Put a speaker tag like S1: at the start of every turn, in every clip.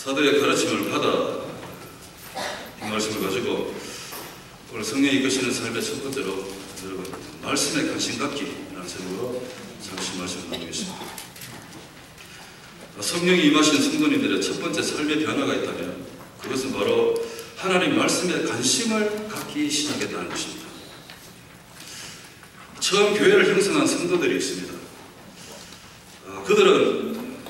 S1: 사도의 가르침을 받아 이 말씀을 가지고 오늘 성령이 이끄시는 삶의 첫 번째로 여러분 말씀에 관심 갖기라는 제목으로 잠시 말씀을 나누겠습니다. 성령이 임하신 성도님들의 첫 번째 삶의 변화가 있다면 그것은 바로 하나님 말씀에 관심을 갖기 시작했다는 것입니다. 처음 교회를 형성한 성도들이 있습니다. 그들은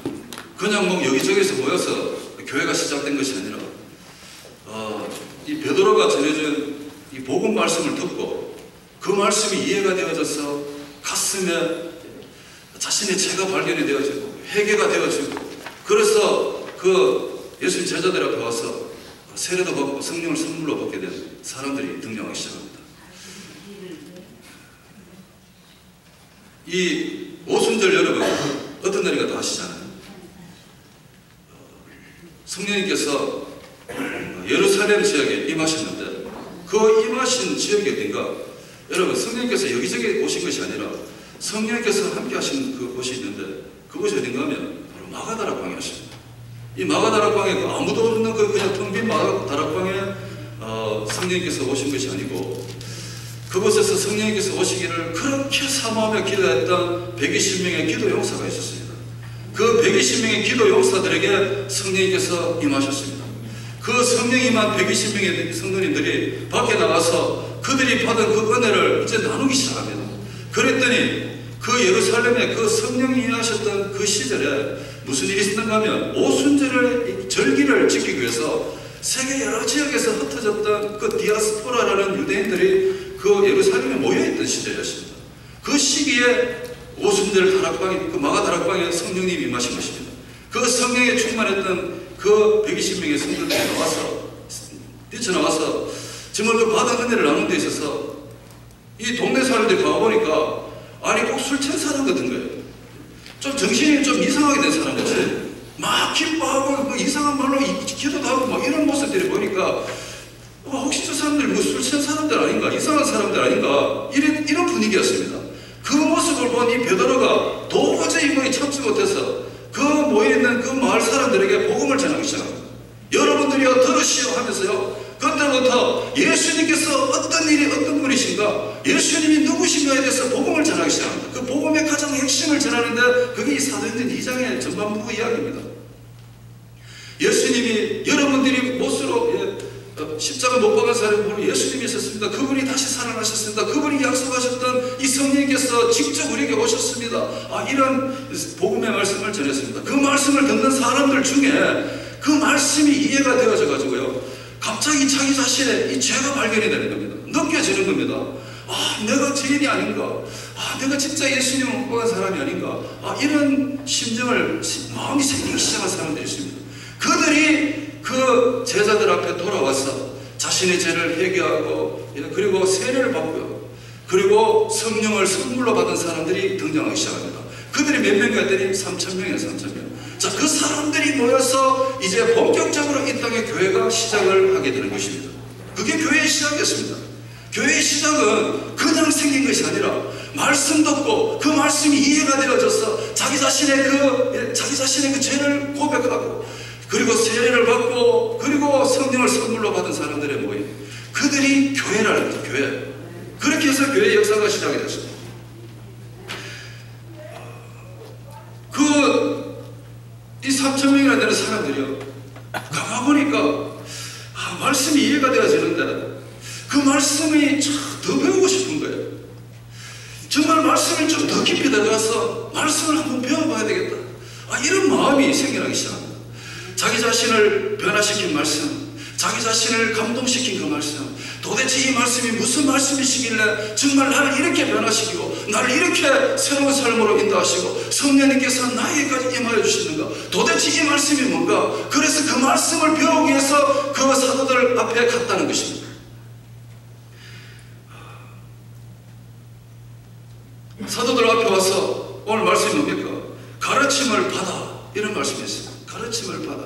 S1: 그냥 여기저기서 모여서 교회가 시작된 것이 아니라 이 베드로가 전해준 이 복음 말씀을 듣고 그 말씀이 이해가 되어져서 가슴에 자신의 죄가 발견이 되어지고 회개가 되어지고 그래서 그 예수님 제자들 앞에 와서 세례도 받고 성령을 선물로 받게 된 사람들이 등장하기 시작합니다. 이 오순절 여러분 어떤 날인가 다 아시잖아요. 성령님께서 예루살렘 지역에 임하셨는데 그 임하신 지역이 어딘가? 여러분 성령님께서 여기저기 오신 것이 아니라 성령님께서 함께 하신 그 곳이 있는데 그곳이 어딘가 하면 바로 마가다락방에 하십니다. 이 마가다락방에 아무도 없는 그냥 텅 빈 마가다락방에 성령님께서 오신 것이 아니고 그곳에서 성령님께서 오시기를 그렇게 사모하며 기도했던 120명의 기도 용사가 있었습니다. 그 120명의 기도 용사들에게 성령님께서 임하셨습니다. 그 성령이 임한 120명의 성도님들이 밖에 나가서 그들이 받은 그 은혜를 이제 나누기 시작합니다. 그랬더니 그 예루살렘에 그 성령이 임하셨던 그 시절에 무슨 일이 있었는가 하면 오순절을 절기를 지키기 위해서 세계 여러 지역에서 흩어졌던 그 디아스포라라는 유대인들이 그 예루살렘에 모여있던 시절이었습니다. 그 시기에 오순절 다락방에 그 마가 다락방에 성령님이 임하신 것입니다. 그 성령에 충만했던 그 120명의 성도들이 나와서 뛰쳐나와서 정말 그 받은 은혜를 나누는 데 있어서 이 동네 사람들이 가보니까 아니 꼭 술 취한 사람 같은 거예요. 좀 정신이 좀 이상하게 된 사람 같이 막 기뻐하고 뭐 이상한 말로 기도도 하고 막 이런 모습들이 보니까 혹시 저 사람들 뭐 술 취한 사람들 아닌가 이상한 사람들 아닌가 이런 분위기였습니다. 그 모습을 본 이 베드로가 도저히 참지 못해서 그 모여있는 그 마을 사람들에게 복음을 전하기 시작합니다. 여러분들이요 들으시오 하면서요 그때부터 예수님께서 어떤 일이 어떤 분이신가 예수님이 누구신가에 대해서 복음을 전하기 시작합니다. 그 복음의 가장 핵심을 전하는데 그게 이 사도행전 2장의 전반부 이야기입니다. 예수님이 여러분들이 못으로 십자가 못 박은 사람이 예수님이 있었습니다. 그분이 다시 살아나셨습니다. 그분이 약속하셨던 이 성령께서 직접 우리에게 오셨습니다. 이런 복음의 말씀을 전했습니다. 그 말씀을 듣는 사람들 중에 그 말씀이 이해가 되어져 가지고요 갑자기 자기 자신의 이 죄가 발견이 되는 겁니다. 느껴지는 겁니다. 내가 죄인이 아닌가? 내가 진짜 예수님을 못 박은 사람이 아닌가? 이런 심정을 마음이 생기기 시작한 사람들이 있습니다. 그들이 그 제자들 앞에 돌아와서 자신의 죄를 회개하고 그리고 세례를 받고요. 그리고 성령을 선물로 받은 사람들이 등장하기 시작합니다. 그들이 몇 명인가 했더니 3,000명이에요. 3,000명. 자, 그 사람들이 모여서 이제 본격적으로 이 땅의 교회가 시작을 하게 되는 것입니다. 그게 교회의 시작이었습니다. 교회의 시작은 그냥 생긴 것이 아니라 말씀 듣고 그 말씀이 이해가 되어져서 자기 자신의 그 죄를 고백하고 그리고 세례를 받고 그리고 성령을 선물로 받은 사람들의 모임 그들이 교회라는 거죠. 교회. 그렇게 해서 교회의 역사가 시작이 됐습니다. 이 3,000명이나 되는 사람들이요 가보니까 말씀이 이해가 되어지는데 그 말씀이 더 배우고 싶은 거예요. 정말 말씀을 좀 더 깊이 들어가서 말씀을 한번 배워봐야 되겠다. 이런 마음이 생겨나기 시작합니다. 자기 자신을 변화시킨 말씀, 자기 자신을 감동시킨 그 말씀, 도대체 이 말씀이 무슨 말씀이시길래 정말 나를 이렇게 변화시키고 나를 이렇게 새로운 삶으로 인도하시고 성령님께서 나에게까지 임하여 주시는가? 도대체 이 말씀이 뭔가? 그래서 그 말씀을 배우기 위해서 그 사도들 앞에 갔다는 것입니다. 사도들 앞에 와서 오늘 말씀이 뭡니까? 가르침을 받아 이런 말씀이 있습니다. 가르침을 받아.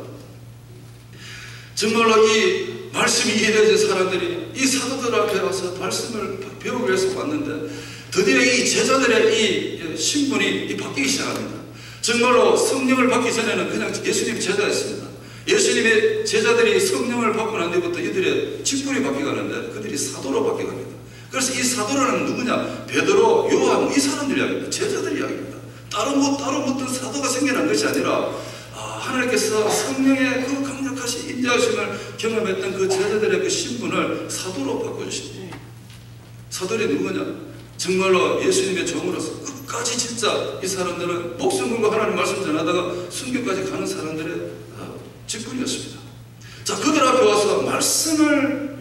S1: 정말로 이 말씀이 이해되어진 사람들이 이 사도들 앞에 와서 말씀을 배우기 위해서 왔는데 드디어 이 제자들의 이 신분이 바뀌기 시작합니다. 정말로 성령을 받기 전에는 그냥 예수님 제자였습니다. 예수님의 제자들이 성령을 받고 난 뒤부터 이들의 직분이 바뀌어가는데 그들이 사도로 바뀌어갑니다. 그래서 이 사도라는 누구냐? 베드로, 요한 이 사람들 이야기입니다. 제자들 이야기입니다. 따로 어떤 사도가 생겨난 것이 아니라 하나님께서 성령의 그 강력하신 인자하심을 경험했던 그 제자들의 그 신분을 사도로 바꿔주십니다. 사도들이 누구냐? 정말로 예수님의 종으로서 끝까지 진짜 이 사람들은 목숨 걸고 하나님 말씀 전하다가 순교까지 가는 사람들의 직분이었습니다. 자, 그들 앞에 와서 말씀을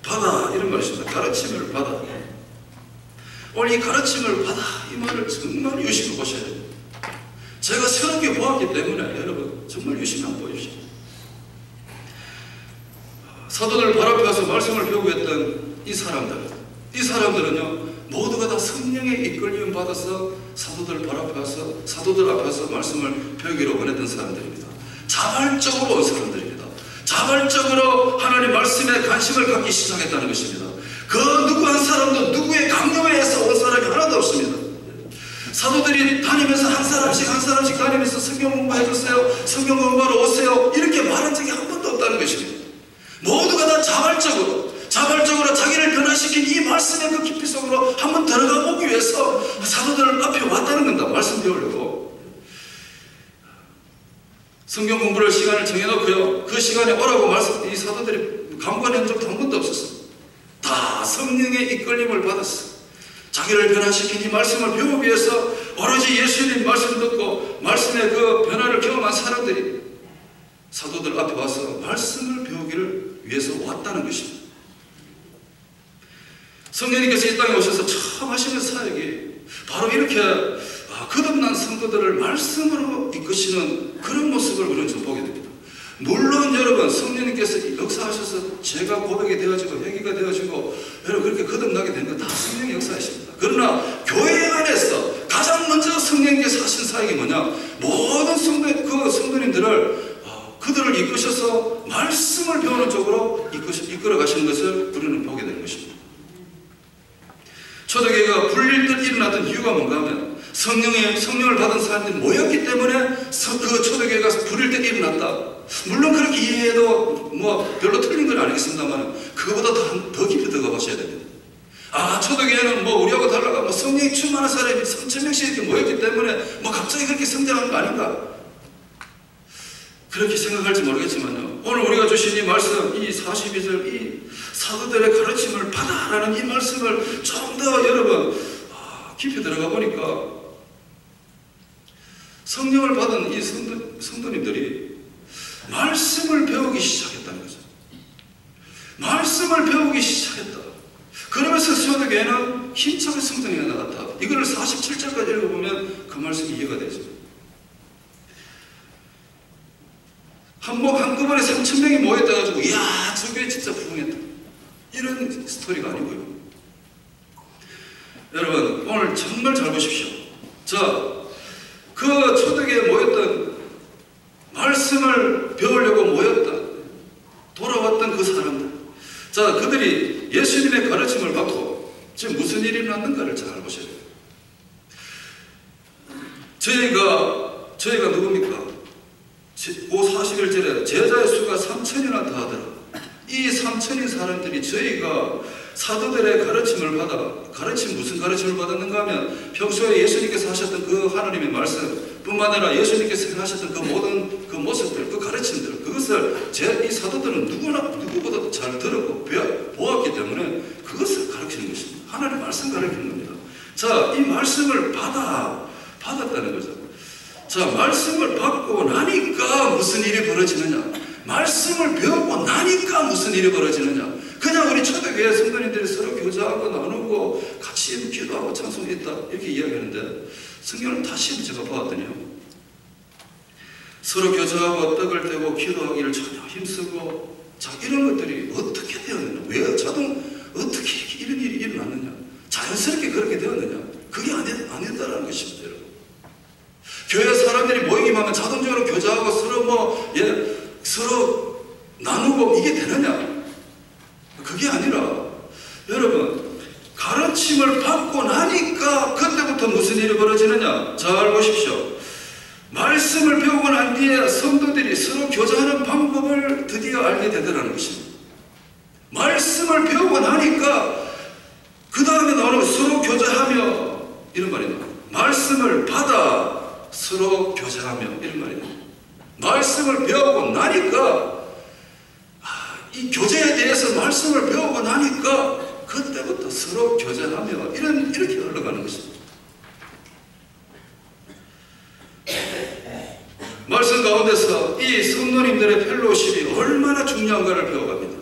S1: 받아, 이런 말입니다. 가르침을 받아. 오늘 이 가르침을 받아, 이 말을 정말 유심히 보셔야 됩니다. 제가 새롭게 보았기 때문에 여러분 정말 유심히 한번 보십시오. 사도들 발 앞에 와서 말씀을 배우고 했던 이 사람들은요 모두가 다 성령의 이끌림 받아서 사도들 발 앞에 와서 사도들 앞에 와서 말씀을 배우기로 원했던 사람들입니다. 자발적으로 온 사람들입니다. 자발적으로 하나님 말씀에 관심을 갖기 시작했다는 것입니다. 그 누구 한 사람도 누구의 강요에 의해서 온 사람이 하나도 없습니다. 사도들이 다니면서 한 사람씩 다니면서 성경 공부해주세요, 성경 공부하러 오세요, 이렇게 말한 적이 한 번도 없다는 것입니다. 모두가 다 자발적으로 자기를 변화시킨 이 말씀의 그 깊이 속으로 한번 들어가 보기 위해서 사도들 앞에 왔다는 겁니다. 말씀 배우려고. 성경 공부를 시간을 정해놓고요, 그 시간에 오라고 이 사도들이 강권한 적도 한 번도 없었어요. 다 성령의 이끌림을 받았어요. 자기를 변화시킨 이 말씀을 배우기 위해서 오로지 예수님 말씀 듣고 말씀의 그 변화를 경험한 사람들이 사도들 앞에 와서 말씀을 배우기를 위해서 왔다는 것입니다. 성령님께서 이 땅에 오셔서 처음 하시는 사역이 바로 이렇게 거듭난 성도들을 말씀으로 이끄시는 그런 모습을 우리는 좀 보게 됩니다. 물론 여러분 성령님께서 역사하셔서 죄가 고백이 되어지고 회개가 되어지고 여러분 그렇게 거듭나게 된 건 다 성령의 역사이십니다. 그러나 교회 안에서 가장 먼저 성령님께서 하신 사역이 뭐냐? 모든 성도님들을 그들을 이끄셔서 말씀을 배우는 쪽으로 이끌어 가시는 것을 우리는 보게 되는 것입니다. 초대교회가 불릴 듯 일어났던 이유가 뭔가 하면 성령을 받은 사람들이 모였기 때문에 그 초대교회가 불릴 듯 일어났다. 물론 그렇게 이해해도 뭐 별로 틀린 건 아니겠습니다만 그거보다 더 깊이 들어가 보셔야 됩니다. 초대교회는 뭐 우리하고 달라가 뭐 성령이 충만한 사람이 3,000명씩 이렇게 모였기 때문에 뭐 갑자기 그렇게 성장한 거 아닌가? 그렇게 생각할지 모르겠지만요, 오늘 우리가 주신 이 말씀, 이 42절 이 사도들의 가르침을 받아라는 이 말씀을 좀 더 여러분 깊이 들어가 보니까 성령을 받은 이 성도님들이 말씀을 배우기 시작했다는 거죠. 말씀을 배우기 시작했다. 그러면서 초대교회는 힘차게 성장해 나갔다. 이걸 47절까지 읽어보면 그 말씀이 이해가 되죠. 한꺼번에 3,000명이 모였다가지고 이야 저 교회 진짜 부흥했다 이런 스토리가 아니고요. 여러분 오늘 정말 잘 보십시오. 그 초대교회에 모였던 말씀을 배우려고 모였다 돌아왔던 그 사람들, 그들이 예수님의 가르침을 받고 지금 무슨 일이 났는가를 잘 보셔야 돼요. 저희가 누굽니까? 41절에 제자의 수가 3,000이나 다 하더라. 이 3,000인 사람들이 저희가 사도들의 가르침을 받아, 무슨 가르침을 받았는가 하면 평소에 예수님께서 하셨던 그 하나님의 말씀 뿐만 아니라 예수님께서 하셨던 그 모든 그 모습들, 그 가르침들, 그것을 이 사도들은 누구보다 잘 들었고 보았기 때문에 그것을 가르치는 것입니다. 하나님의 말씀 가르치는 겁니다. 이 말씀을 받았다는 거죠. 말씀을 받고 나니까 무슨 일이 벌어지느냐? 말씀을 배우고 나니까 무슨 일이 벌어지느냐? 그냥 우리 초대교회 성도님들이 서로 교제하고 나누고 같이 기도하고 찬송했다 이렇게 이야기하는데 성경을 다시 제가 보았더니요, 서로 교제하고 떡을 떼고 기도하기를 전혀 힘쓰고 이런 것들이 어떻게 되었느냐? 왜 어떻게 이런 일이 일어났느냐? 자연스럽게 그렇게 되었느냐? 그게 아니다라는 것입니다. 여러분. 교회 사람들이 모이기만 하면 자동적으로 교제하고 서로 나누고 이게 되느냐? 그게 아니라 여러분 가르침을 받고 나니까 그때부터 무슨 일이 벌어지느냐? 잘 보십시오. 말씀을 배우고 난 뒤에 성도들이 서로 교제하는 방법을 드디어 알게 되더라는 것입니다. 말씀을 배우고 나니까 그 다음에 나오는 서로 교제하며 이런 말입니다. 말씀을 받아 서로 교제하며 이런 말입니다. 말씀을 배우고 나니까 이 교제에 대해서 말씀을 배우고 나니까 그때부터 서로 교제하며 이렇게 흘러가는 것입니다. 말씀 가운데서 이 성도님들의 펠로십이 얼마나 중요한가를 배워갑니다.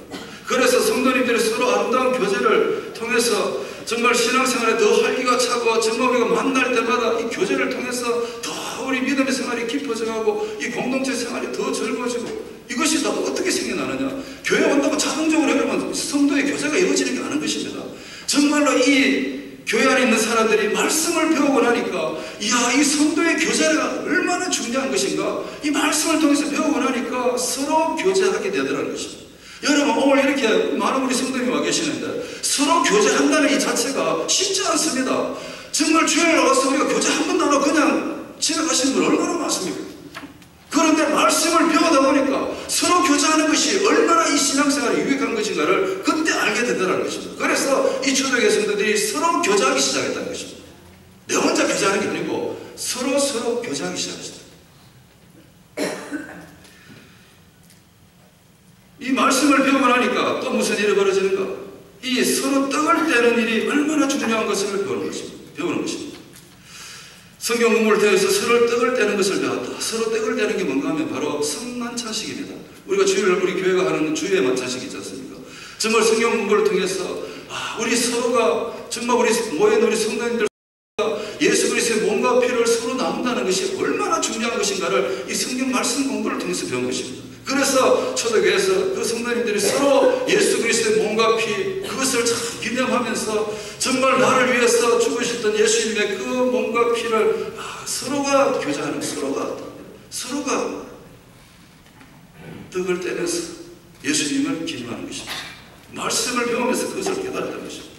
S1: 그래서 성도님들이 서로 아름다운 교제를 통해서 정말 신앙생활에 더 활기가 차고 정말 우리가 만날 때마다 이 교제를 통해서 더 우리 믿음의 생활이 깊어져가고 이 공동체 생활이 더 즐거워지고 이것이 다 어떻게 생겨나느냐. 교회 온다고 자동적으로 여러분 성도의 교제가 이루어지는 게 아닌 것입니다. 정말로 이 교회 안에 있는 사람들이 말씀을 배우고 나니까 이야 이 성도의 교제가 얼마나 중요한 것인가. 이 말씀을 통해서 배우고 나니까 서로 교제하게 되더라는 것입니다. 여러분 오늘 이렇게 많은 우리 성도님이 와 계시는데 서로 교제한다는 이 자체가 쉽지 않습니다. 정말 주일에 와서 우리가 교제 한 번도 안 하고 그냥 집에 가시는 분 얼마나 많습니까? 그런데 말씀을 배우다 보니까 서로 교제하는 것이 얼마나 이 신앙생활에 유익한 것인가를 그때 알게 되더라는 것입니다. 그래서 이 초대교회 성도들이 서로 교제하기 시작했다는 것입니다. 내 혼자 교제하는 게 아니고 서로 교제하기 시작했습니다. 이 말씀을 배우고 나니까 또 무슨 일이 벌어지는가? 이 서로 떡을 떼는 일이 얼마나 중요한 것을 배우는 것입니다. 성경 공부를 통해서 서로 떡을 떼는 것을 배웠다. 서로 떡을 떼는 게 뭔가 하면 바로 성만찬식입니다. 우리가 주일 우리 교회가 하는 주의 만찬식 있지 않습니까? 정말 성경 공부를 통해서 우리 서로가 정말 우리 모인 우리 성도님들 예수 그리스도의 몸과 피를 서로 나눈다는 것이 얼마나 중요한 것인가를 이 성경 말씀 공부를 통해서 배운 것입니다. 그래서 초대교회에서 그 성도님들이 서로 예수 그리스도의 몸과 피 그것을 참 기념하면서 정말 나를 위해서 죽으셨던 예수님의 그 몸과 피를 서로가 교제하는 서로가 떡을 떼면서 예수님을 기념하는 것입니다. 말씀을 배우면서 그것을 깨달았다는 것입니다.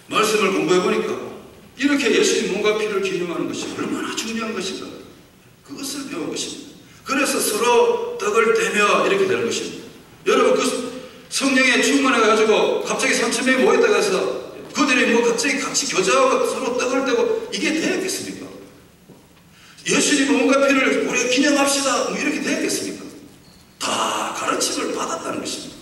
S1: 말씀을 공부해보니까 이렇게 예수님 몸과 피를 기념하는 것이 얼마나 중요한 것인가 그것을 배운 것입니다. 그래서 서로 떡을 떼며 이렇게 되는 것입니다. 여러분 그 성령에 충만해가지고 갑자기 3,000명이 모였다고 해서 그들이 갑자기 같이 교제하고 서로 떡을 떼고 이게 되겠습니까? 예수님 몸과 피를 우리가 기념합시다 이렇게 되겠습니까? 다 가르침을 받았다는 것입니다.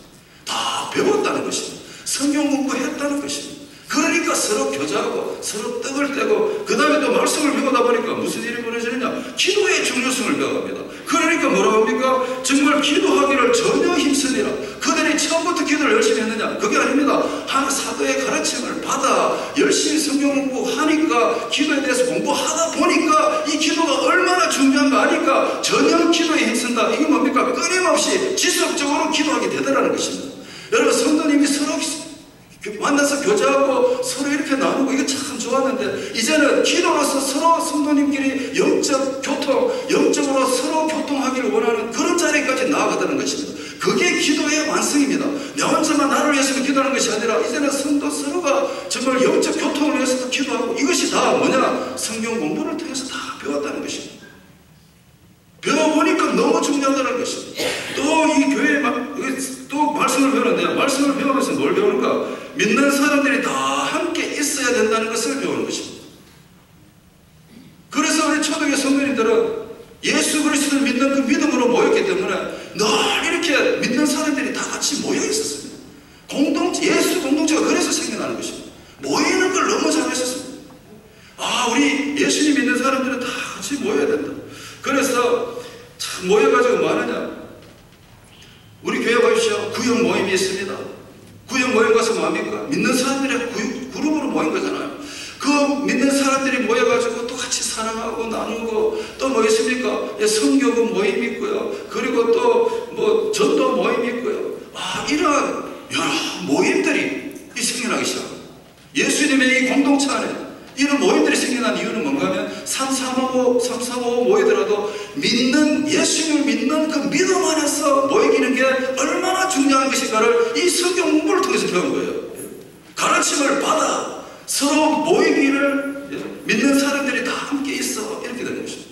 S1: 다 배웠다는 것입니다. 성경 공부했다는 것입니다. 그러니까 서로 교제하고 서로 떡을 떼고 그 다음에 또 말씀을 배우다 보니까 무슨 일이 벌어지느냐. 기도의 중요성을 배워갑니다. 그러니까 뭐라고 합니까? 정말 기도하기를 전혀 힘쓰니라. 그들이 처음부터 기도를 열심히 했느냐? 그게 아닙니다. 한 사도의 가르침을 받아 열심히 성경 공부하니까 기도에 대해서 공부하다 보니까 이 기도가 얼마나 중요한가 하니까 전혀 기도에 힘쓴다. 이게 뭡니까? 끊임없이 지속적으로 기도하게 되더라는 것입니다. 여러분 성도님이 서로 만나서 교제하고 서로 이렇게 나누고 이게 참 좋았는데 이제는 기도로서 서로 성도님끼리 영적 교통, 영적으로 서로 교통하기를 원하는 그런 자리까지 나아가다는 것입니다. 그게 기도의 완성입니다. 내 혼자만 나를 위해서 기도하는 것이 아니라 이제는 성도 서로가 정말 영적 교통을 위해서도 기도하고 이것이 다 뭐냐? 성경 공부를 통해서 다 배웠다는 것입니다. 배워보니까 너무 중요하다는 것입니다. 또 이 교회에 또 말씀을 배우는데 말씀을 배우면서 뭘 배우는가? 믿는 사람들이 다 함께 있어야 된다는 것을 배우는 것입니다. 그래서 우리 초대교회 성도님들은 예수 그리스도를 믿는 그 믿음으로 모였기 때문에 늘 이렇게 믿는 사람들이 다 같이 모여 있었습니다. 예수 공동체가 그래서 생겨나는 것입니다. 모이는 걸 너무 잘하셨습니다. 우리 예수님 믿는 사람들은 다 같이 모여야 된다. 그래서 참 모여가지고 뭐 하느냐? 우리 교회 보십시오. 구역 모임이 있습니다. 구역 모임 가서 뭐합니까? 믿는 사람들이 그룹으로 모인 거잖아요. 그 믿는 사람들이 모여가지고 또 같이 사랑하고 나누고 또 뭐 있습니까? 성교부 모임 있고요. 그리고 또 뭐 전도 모임 있고요. 이런 여러 모임들이 생겨나기 시작합니다. 예수님의 이 공동체 안에 이런 모임들이 생겨난 이유는 뭔가 하면 335 모이더라도 예수님을 믿는 그 믿음 안에서 모이기는 게 얼마나 중요한 것인가를 이 성경 공부를 통해서 배운 거예요. 가르침을 받아 서로 모이기를 믿는 사람들이 다 함께 있어 이렇게 되는 것입니다.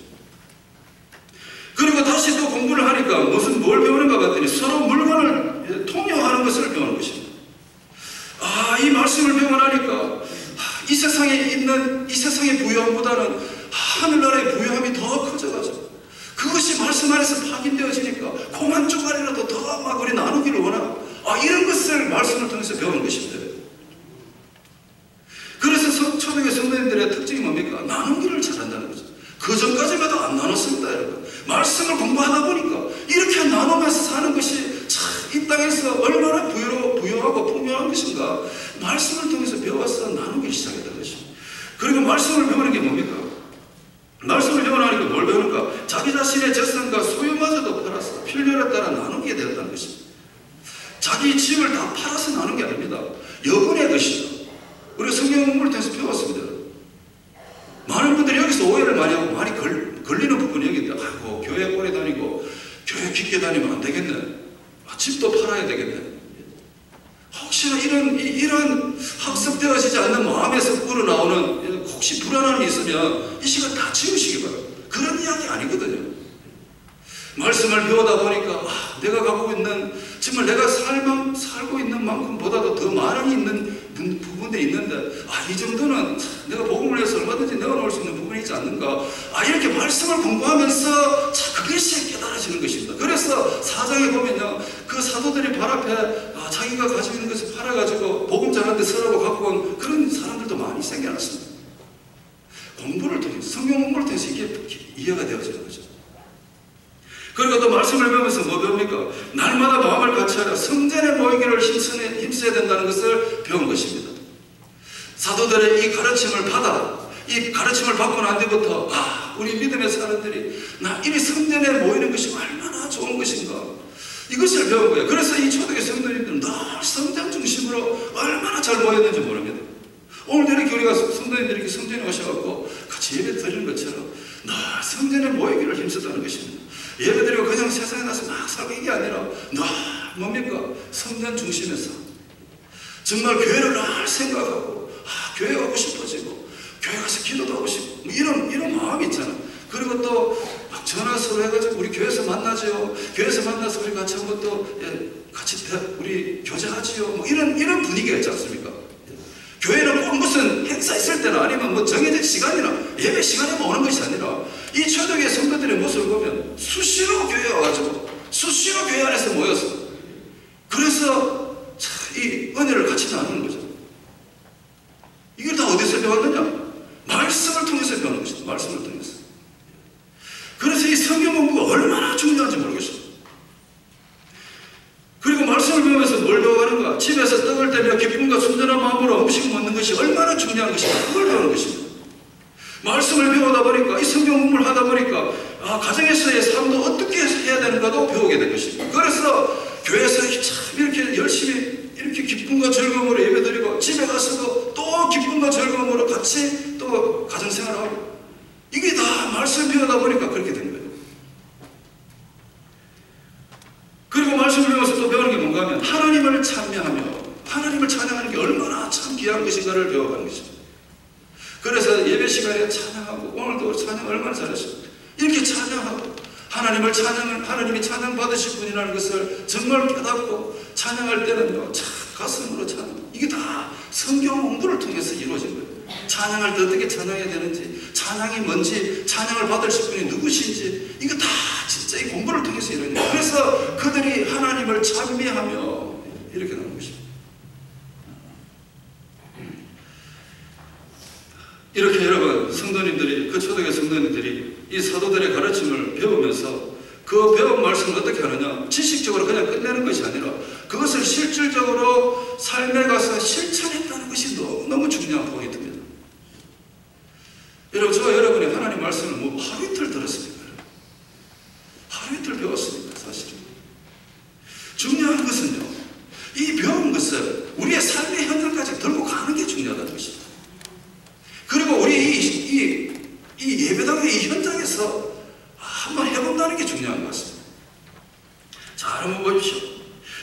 S1: 부유함보다는 하늘나라의 부유함이 더 커져가지고 그것이 말씀 안에서 파견되어지니까 콩 한 조각이라도 더 막 우리 나누기를 원하고 이런 것을 말씀을 통해서 배우는 것입니다. 그래서 초대교회 성도님들의 특징이 뭡니까? 나누기를 잘한다는 거죠. 그 전까지마다 안 나눴습니다, 여러분. 말씀을 공부하다 보니까 이렇게 나누면서 사는 것이 참 이 땅에서 얼마나 부유하고 풍요한 것인가 말씀을 통해서 배워서 나누기 시작했던 것입니다. 그리고 말씀을 배우는 게 뭡니까? 말씀을 배우니까 뭘 배우는가? 자기 자신의 재산과 소유마저도 팔아서 필요에 따라 나누게 되었다는 것입니다. 자기 집을 다 팔아서 나눈 게 아닙니다. 여분의 것이죠. 우리 성경 공부를 통해서 배웠습니다. 많은 분들이 여기서 오해를 많이 하고 많이 걸리는 부분이 여기 있다. 교회 오래 다니고 교회 깊게 다니면 안 되겠네. 집도 팔아야 되겠네. 혹시나 이런 학습되어지지 않는 마음에서 우러나오는 혹시 불안함이 있으면 이 시간 다 지우시기 바랍니다. 그런 이야기 아니거든요. 말씀을 배우다 보니까 내가 가고 있는 정말 내가 살고 있는 만큼보다도 더 많이 있는 부분들이 있는데 이 정도는 내가 복음을 해서 얼마든지 내어놓을 수 있는 부분이 있지 않는가. 이렇게 말씀을 공부하면서 그것이 깨달아지는 것입니다. 그래서 사장에 보면요, 그 사도들이 발 앞에 자기가 가지고 있는 것을 팔아가지고 복음 전하는데 쓰라고 갖고 온 그런 사람들도 많이 생겨났습니다. 공부를 통해서, 성경 공부를 통해서 이게 이해가 되어지는 거죠. 그리고 또 말씀을 배우면서 뭐 배웁니까? 날마다 마음을 같이하라 성전에 모이기를 힘써야 된다는 것을 배운 것입니다. 사도들의 이 가르침을 받아, 이 가르침을 받고 난 뒤부터 우리 믿음의 사람들이 이미 성전에 모이는 것이 얼마나 좋은 것인가 이것을 배운 거예요. 그래서 이 초대교회 성도님들은 늘 성전 중심으로 얼마나 잘 모였는지 모릅니다. 오늘도 이렇게 우리가 성도님들이 이렇게 성전에 오셔갖고 같이 예배 드리는 것처럼 늘 성전에 모이기를 힘썼다는 것입니다. 예배드리고 그냥 세상에 나서 막 살고 이게 아니라 늘 뭡니까? 성전 중심에서 정말 교회를 늘 생각하고 교회 가고 싶어지고 교회 가서 기도도 하고 싶고 이런 마음이 있잖아. 그리고 또 막 전화서로 해가지고 우리 교회에서 만나죠. 교회에서 만나서 우리 같이 한번 또 같이 우리 교제하지요. 이런 분위기가 있지 않습니까? 교회는 꼭 무슨 행사 있을 때나 아니면 뭐 정해진 시간이나 예배 시간에만 오는 것이 아니라 이 초대교회 성도들의 모습을 보면 수시로 교회에 와가지고 수시로 교회 안에서 모여서 그래서 이 은혜를 같이 나누는 거죠. 이걸 다 어디서 배웠느냐? 말씀을 통해서 배우는 것이죠. 말씀을 통해서. 그래서 이 성경 공부가 얼마나 중요한지 모르겠어요. 그리고 말씀을 배우면서 뭘 배워가는가? 집에서 떡을 떼며 기쁨과 순전한 마음으로 음식 먹는 것이 얼마나 중요한 것인가? 그걸 배우는 것입니다. 말씀을 배우다 보니까 이 성경 공부를 하다 보니까 가정에서의 삶도 어떻게 해야 되는가도 배우게 된 것입니다. 그래서 교회에서 참 이렇게 열심히 이렇게 기쁨과 즐거움으로 예배드리고 집에 가서도 또 기쁨과 즐거움으로 같이 또 가정생활하고 이게 다 말씀 배우다 보니까 그렇게 된 거예요. 그리고 말씀을 배워서 또 배우는 게 뭔가 하면 하나님을 찬미하며 하나님을 찬양하는 게 얼마나 참 귀한 것인가를 배워가는 것입니다. 그래서 예배 시간에 찬양하고 오늘도 찬양 얼마나 잘했습니까? 이렇게 찬양하고 하나님이 찬양 받으실 분이라는 것을 정말 깨닫고 찬양할 때는요 참 가슴으로 찬양. 이게 다 성경 공부를 통해서 이루어진 거예요. 찬양할 때 어떻게 찬양해야 되는지, 찬양이 뭔지, 찬양을 받으실 분이 누구신지 이거 다 진짜 이 공부를 통해서 이루어진 거예요. 그래서 그들이 하나님을 찬미하며 이렇게 나오는 것입니다. 이렇게 여러분 성도님들이 그 초대교회 성도님들이 이 사도들의 가르침을 배우면서 그 배운 말씀을 어떻게 하느냐? 지식적으로 그냥 끝내는 것이 아니라 그것을 실질적으로 삶에 가서 실천했다는 것이 너무 중요한 포인트입니다. 여러분 저와 여러분이 하나님 말씀을 뭐 하루 이틀 들었습니까? 하루 이틀 배웠습니까? 사실은 중요한 것은요 이 배운 것을 우리의 삶의 현장까지 들고 가는 게 중요하다는 것입니다. 그리고 우리 이 예배당의 이 현장에서 한번 해본다는 게 중요한 것 같습니다. 자, 한번 보십시오.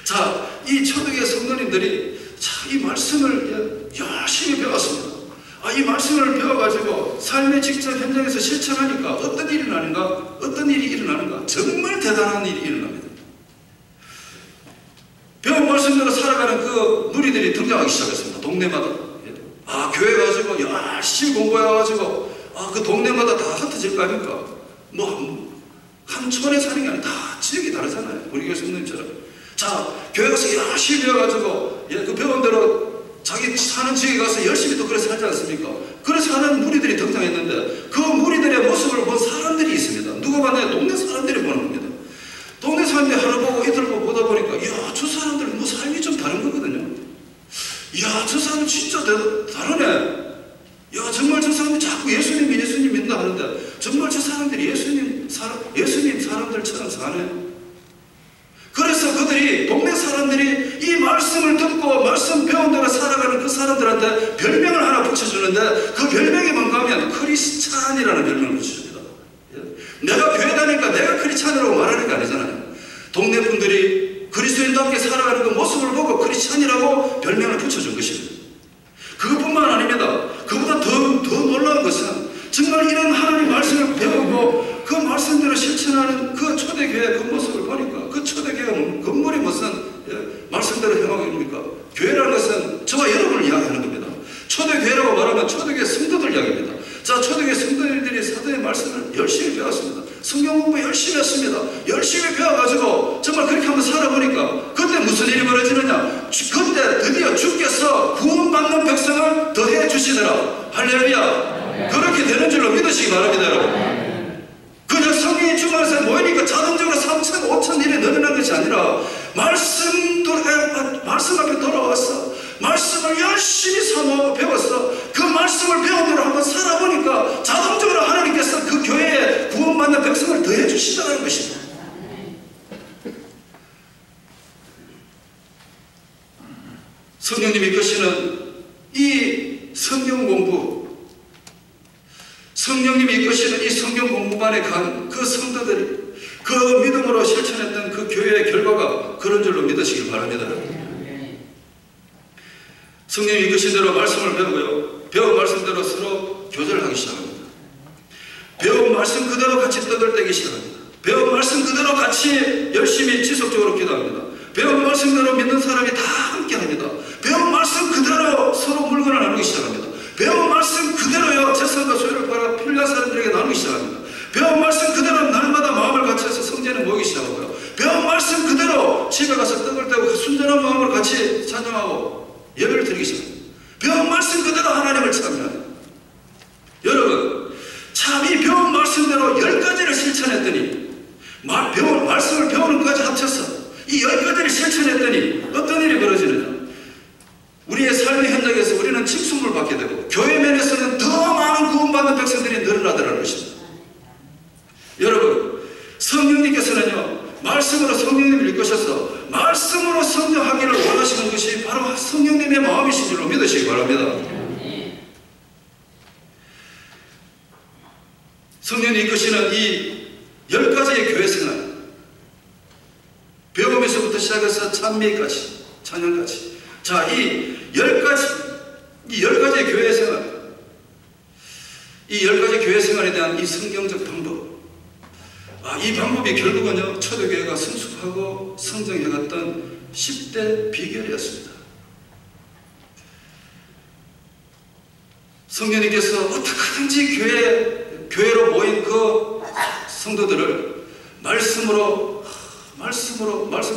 S1: 자, 이 초대교회 성도님들이 이 말씀을 열심히 배웠습니다. 이 말씀을 배워가지고 삶의 직접 현장에서 실천하니까 어떤 일이 일어나는가? 정말 대단한 일이 일어납니다. 배운 말씀대로 살아가는 그 누리들이 등장하기 시작했습니다. 동네마다. 교회 가지고 열심히 공부해가지고 그 동네마다 다 흩어질 거 아닙니까? 한 촌에 사는 게 아니라 다 지역이 다르잖아요. 우리 교회 성도님처럼. 자, 교회 가서 열심히 배워가지고, 그 배운 대로 자기 사는 지역에 가서 열심히 또 그래 살지 않습니까? 그래 사는 무리들이 등장했는데, 그 무리들의 모습을 본 사람들이 있습니다. 누가 봤나요? 동네 사람들이 보는 겁니다. 동네 사람들이 하루 보고 이틀 보고 보다 보니까, 저 사람들은 삶이 좀 다른 거거든요. 저 사람 진짜 다르네. 정말 저 사람들이 자꾸 예수님 믿는다 하는데, 정말 저 사람들이 예수님 사람들처럼 사네. 그래서 그들이, 동네 사람들이 이 말씀을 듣고 말씀 배운 대로 살아가는 그 사람들한테 별명을 하나 붙여주는데, 그 별명이 뭔가 하면 크리스찬이라는 별명을 붙여줍니다. 내가 교회 다니니까 내가 크리스찬이라고 말하는 게 아니잖아요. 동네 분들이 그리스도인답게 살아가는 그 모습을 보고 크리스찬이라고 별명을 붙여준 것입니다. 그것뿐만 아닙니다. 그보다 더 놀라운 것은, 정말 이런 하나님 말씀을 배우고 그 말씀대로 실천하는 그 초대교회 그 모습을 보니까, 그 초대교회 건물이 무슨 말씀대로 행하고 있습니까? 교회라는 것은 저와 여러분을 이야기하는 겁니다. 초대교회라고 말하면 초대교회 성도들 이야기입니다. 자, 초대교회 성도들이 사도의 말씀을 열심히 배웠습니다. 성경 공부 열심히 했습니다. 열심히 배워가지고 정말 그렇게 한번 살아보니까, 그때 무슨 일이 벌어지느냐? 그때 드디어 주께서 구원받는 백성을 더해 주시더라. 할렐루야. 그렇게 되는 줄로 믿으시기 바랍니다, 여러분. 그냥 성령이 주만에서 모이니까 자동적으로 3천, 5천 일이 늘어난 것이 아니라, 말씀 앞에 돌아와서 말씀을 열심히 사모하고 배웠어. 그 말씀을 배운 대로 한번 살아보니까 자동적으로 하나님께서 그 교회에 구원받는 백성을 더해 주시다는 것입니다. 성령님이 이끄시는 이 성경 공부, 성령님이 이끄시는 이 성경 공부만에 간 그 성도들이 그 믿음으로 실천했던 그 교회의 결과가 그런 줄로 믿으시기 바랍니다. 성령이 이끄신 대로 말씀을 배우고요, 배운 말씀대로 서로 교제를 하기 시작합니다. 배운 말씀 그대로 같이 떡을 떼기 시작합니다. 배운 말씀 그대로 같이 열심히 지속적으로 기도합니다. 배운 말씀대로 믿는 사람이 다 함께합니다. 배운 말씀 그대로 서로 물건을 나누기 시작합니다. 배운 말씀 그대로요, 재산과 소유를 팔아 필요한 사람들에게 나누기 시작합니다. 배운 말씀 그대로 날마다 마음을 같이 해서 성전에 모이기 시작하고요. 배운 말씀 그대로 집에 가서 떡을 떼고 순전한 마음으로 같이 찬양하고 예배를 드리기 시작합니다. 배운 말씀 그대로 하나님을 찬양합니다. 여러분, 참 이 배운 말씀대로 10가지를 실천했더니, 배운 말씀을 배우는 것까지 합쳐서 이 10가지를 실천했더니 어떤 일이 벌어지느냐? 우리의 삶의 현장에서 우리는 칭송을 받게 되고, 교회 면에서는 더 많은 구원받는 백성들이 늘어나더라는 것입니다. 여러분, 성령님께서는요, 말씀으로 성령님을 이끄셔서 말씀으로 성장하기를 원하시는 것이 바로 성령님의 마음이신 줄로 믿으시기 바랍니다. 성령이 이끄시는 이 10가지의 교회 생활, 배움에서부터 시작해서 찬미까지, 찬양까지, 자, 이 10가지의 교회 생활, 이 10가지 교회 생활에 대한 이 성경적 방법, 이 방법이 결국은요, 초대교회가 성숙하고 성장해갔던 10대 비결이었습니다. 성령님께서 어떻게든지 교회로 모인 그 성도들을 말씀